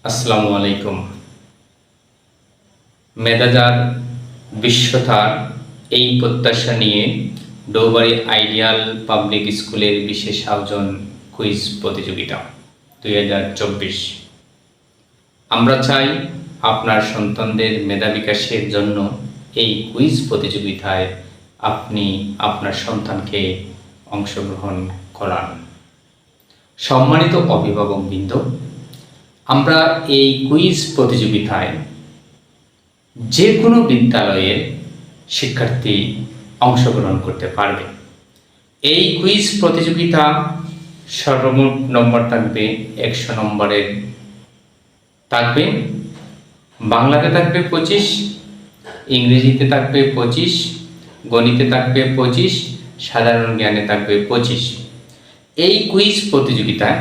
আসসালামু আলাইকুম। মেধাজার বিশ্বতার এই প্রত্যাশা নিয়ে ডৌবাড়ী আইডিয়াল পাবলিক স্কুলের বিশেষ আয়োজন কুইজ প্রতিযোগিতা 2024। আমরা চাই আপনার সন্তানদের মেধা বিকাশের জন্য এই কুইজ প্রতিযোগিতায় আপনি আপনার সন্তানকে অংশগ্রহণ করান। সম্মানিত অভিভাবকবৃন্দ, আমরা এই কুইজ প্রতিযোগিতায় যে কোনো বিদ্যালয়ের শিক্ষার্থী অংশগ্রহণ করতে পারবে। এই কুইজ প্রতিযোগিতা সর্বমোট নম্বর থাকবে 100 নম্বরের থাকবে। বাংলাতে থাকবে 25, ইংরেজিতে থাকবে 25, গণিতে থাকবে 25, সাধারণ জ্ঞানে থাকবে 25। এই কুইজ প্রতিযোগিতায়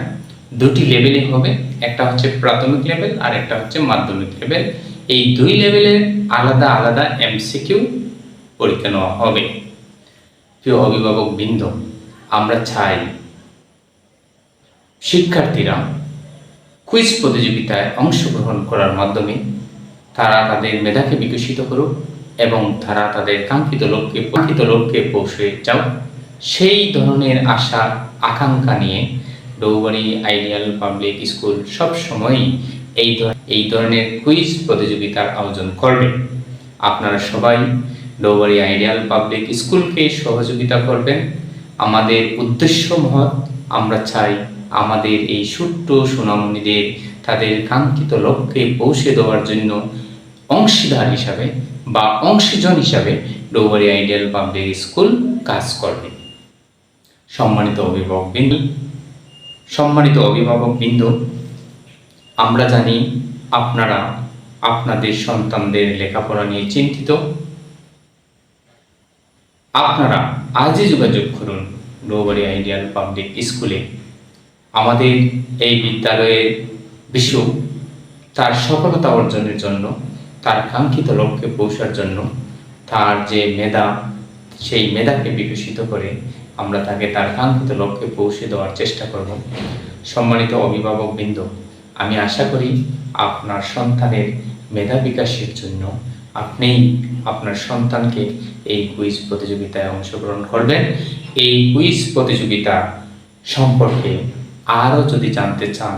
দুটি লেভেলে হবে, একটা হচ্ছে প্রাথমিক লেভেল আর একটা হচ্ছে মাধ্যমিক লেভেল। এই দুই লেভেলের আলাদা আলাদা এমসিকিউ পরীক্ষা নেওয়া হবে। প্রিয় অভিভাবকবৃন্দ, আমরা চাই শিক্ষার্থীরা কুইজ প্রতিযোগিতায় অংশগ্রহণ করার মাধ্যমে তারা তাদের মেধাকে বিকশিত করুক এবং তারা তাদের কাঙ্ক্ষিত লক্ষ্যে পৌঁছে যাও। সেই ধরনের আশা আকাঙ্ক্ষা নিয়ে ডৌবাড়ী আইডিয়াল পাবলিক স্কুল সবসময়ই এই ধরনের কুইজ প্রতিযোগিতার আয়োজন করবে। আপনারা সবাই ডৌবাড়ী আইডিয়াল পাবলিক স্কুলকে সহযোগিতা করবেন। আমাদের উদ্দেশ্য মহৎ। আমরা চাই আমাদের এই ছোট্ট সোনামণিদের তাদের কাঙ্ক্ষিত লক্ষ্যে পৌঁছে দেওয়ার জন্য অংশীদার হিসাবে বা অংশীজন হিসাবে ডৌবাড়ী আইডিয়াল পাবলিক স্কুল কাজ করবে। সম্মানিত অভিভাবকবৃন্দ, আমরা জানি আপনারা আপনাদের সন্তানদের লেখাপড়া নিয়ে চিন্তিত। আপনারা আজই যোগাযোগ করুন ডৌবাড়ী আইডিয়াল পাবলিক স্কুলে। আমাদের এই বিদ্যালয়ের বিশ্ব তার সফলতা অর্জনের জন্য, তার কাঙ্ক্ষিত লক্ষ্যে পৌঁছার জন্য, তার যে মেধা, সেই মেধাকে বিকশিত করে আমরা তাকে তার কাঙ্ক্ষিত লক্ষ্যে পৌঁছে দেওয়ার চেষ্টা করব। সম্মানিত অভিভাবকবৃন্দ, আমি আশা করি আপনার সন্তানের মেধা বিকাশের জন্য আপনি আপনার সন্তানকে এই কুইজ প্রতিযোগিতায় অংশগ্রহণ করবেন। এই কুইজ প্রতিযোগিতা সম্পর্কে আরও যদি জানতে চান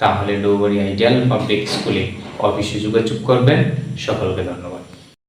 তাহলে ডৌবাড়ী আইডিয়াল পাবলিক স্কুলে অফিসে যোগাযোগ করবেন। সকলকে ধন্যবাদ।